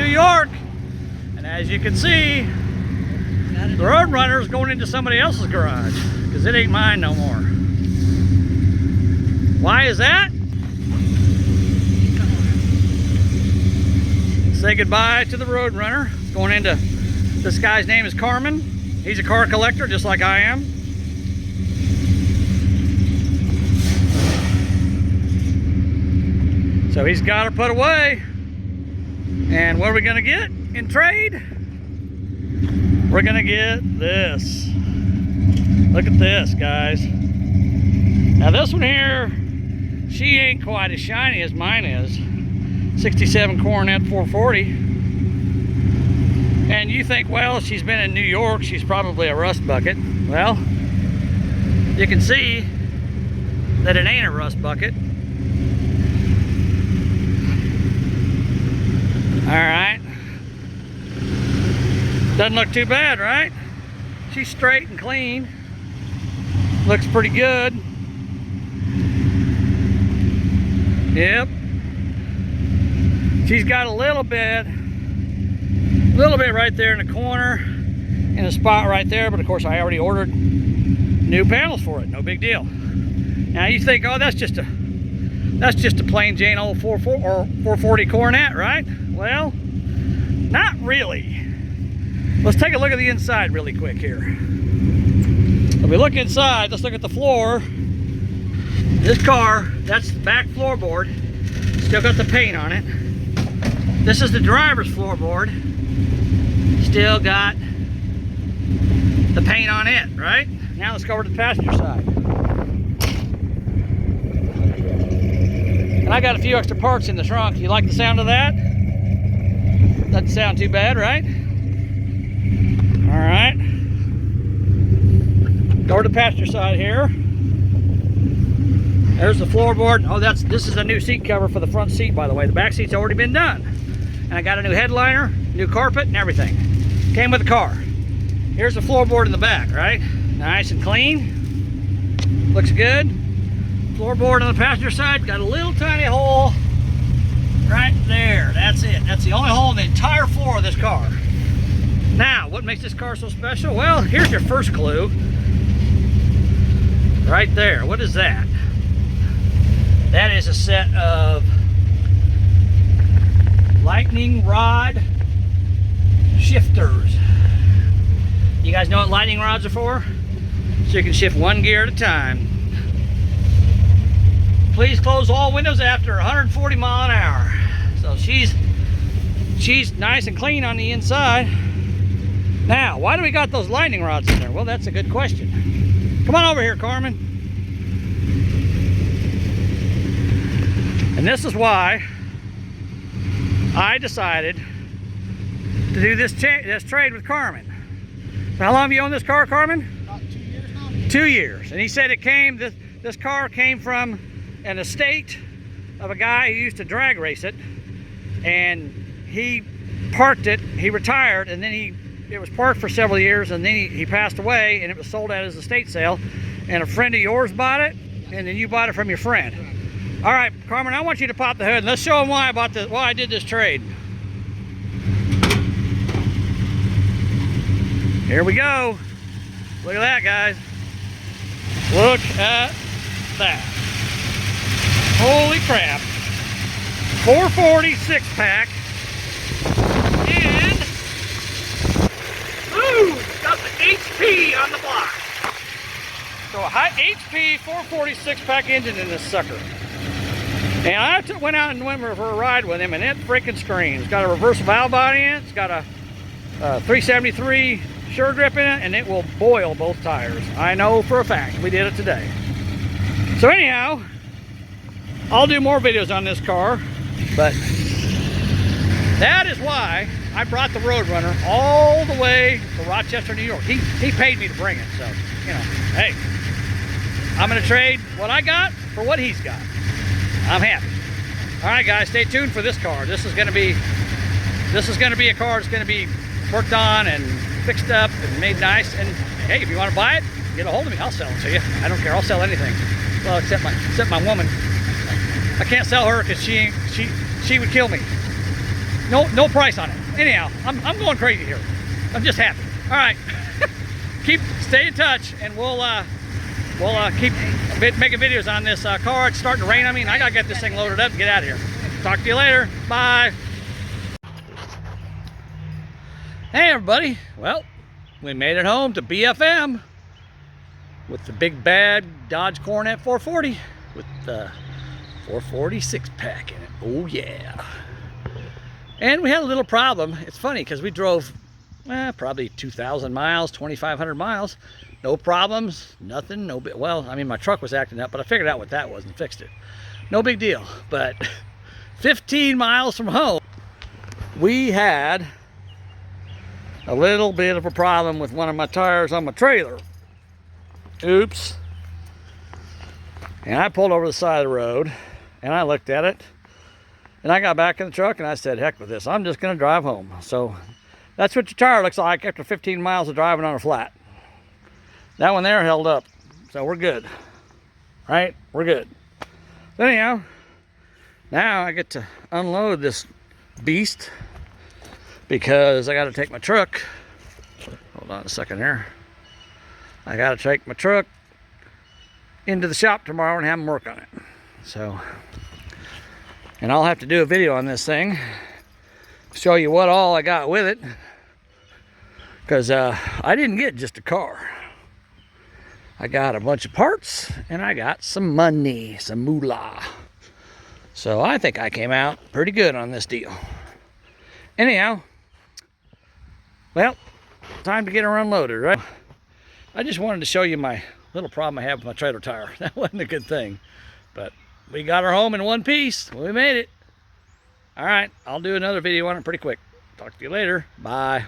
New York. And as you can see, the Roadrunner is going into somebody else's garage because it ain't mine no more. Why is that? Say goodbye to the Roadrunner. It's going into, this guy's name is Carmen. He's a car collector just like I am. So he's got her put away. And what are we gonna get in trade? We're gonna get this. Look at this, guys. Now this one here, she ain't quite as shiny as mine is. 67 Coronet 440. And you think, well, she's been in New York, she's probably a rust bucket. Well, you can see that it ain't a rust bucket. All right. Doesn't look too bad, right? She's straight and clean. Looks pretty good. Yep. She's got a little bit right there in the corner, in a spot right there, but of course I already ordered new panels for it. No big deal. Now you think, oh, that's just a plain Jane old 440 Coronet, right? Well, not really. Let's take a look at the inside really quick here. If we look inside, let's look at the floor. This car, that's the back floorboard. Still got the paint on it. This is the driver's floorboard. Still got the paint on it, right? Now let's go over to the passenger side. And I got a few extra parts in the trunk. You like the sound of that? Doesn't sound too bad, right? All right. Go to the passenger side here. There's the floorboard. Oh, this is a new seat cover for the front seat, by the way. The back seat's already been done. And I got a new headliner, new carpet, and everything. Came with the car. Here's the floorboard in the back, right? Nice and clean. Looks good. Floorboard on the passenger side, got a little tiny hole right there. That's it. That's the only hole in the entire floor of this car. Now, what makes this car so special? Well, here's your first clue. Right there. What is that? That is a set of lightning rod shifters. You guys know what lightning rods are for? So you can shift one gear at a time. Please close all windows after 140 mile an hour. So she's nice and clean on the inside. Now, why do we got those lightning rods in there? Well, that's a good question. Come on over here, Carmen. And this is why I decided to do this trade with Carmen. So how long have you owned this car, Carmen? About 2 years now. 2 years. And he said this car came from an estate of a guy who used to drag race it, and he parked it, he retired, and then it was parked for several years, and then he passed away, and it was sold at his estate sale, and a friend of yours bought it, and then you bought it from your friend. All right, Carmen, I want you to pop the hood, and let's show him why I did this trade. Here we go. Look at that, guys. Look at that. Holy crap. 440 6-pack. And, ooh, got the HP on the block. So a high HP 440 6-pack engine in this sucker. And I went out and went for a ride with him, and it freaking screams. It's got a reverse valve body in it. It's got a 373 sure grip in it, and it will boil both tires. I know for a fact. We did it today. So anyhow, I'll do more videos on this car, but that is why I brought the Roadrunner all the way to Rochester, New York. He paid me to bring it, so, you know, hey, I'm gonna trade what I got for what he's got. I'm happy. All right, guys, stay tuned for this car. This is gonna be a car that's gonna be worked on and fixed up and made nice. And hey, if you want to buy it, get a hold of me. I'll sell it to you. I don't care. I'll sell anything. Well, except my woman. I can't sell her because she would kill me. no price on it. Anyhow, I'm going crazy here. I'm just happy. All right, stay in touch, and we'll keep making videos on this car. It's starting to rain on me, and I gotta get this thing loaded up and get out of here. Talk to you later. Bye. Hey everybody. Well, we made it home to BFM with the big bad Dodge Coronet 440 with the 446 pack in it. Oh yeah. And we had a little problem. It's funny because we drove probably 2,000 miles, 2,500 miles. No problems, nothing, no bit. Well, I mean, my truck was acting up, but I figured out what that was and fixed it. No big deal. But 15 miles from home, we had a little bit of a problem with one of my tires on my trailer. Oops. And I pulled over the side of the road and I looked at it and I got back in the truck and I said, heck with this, I'm just gonna drive home. So that's what your tire looks like after 15 miles of driving on a flat. That one there held up, so we're good. Right, we're good. So anyhow, now I get to unload this beast because I got to take my truck. Hold on a second here. I got to take my truck into the shop tomorrow and have them work on it. So, and I'll have to do a video on this thing, show you what all I got with it, because I didn't get just a car. I got a bunch of parts and I got some money, some moolah. So I think I came out pretty good on this deal. Anyhow, well, time to get her unloaded, right? I just wanted to show you my little problem I have with my trailer tire. That wasn't a good thing, but we got her home in one piece. We made it. All right, I'll do another video on it pretty quick. Talk to you later. Bye.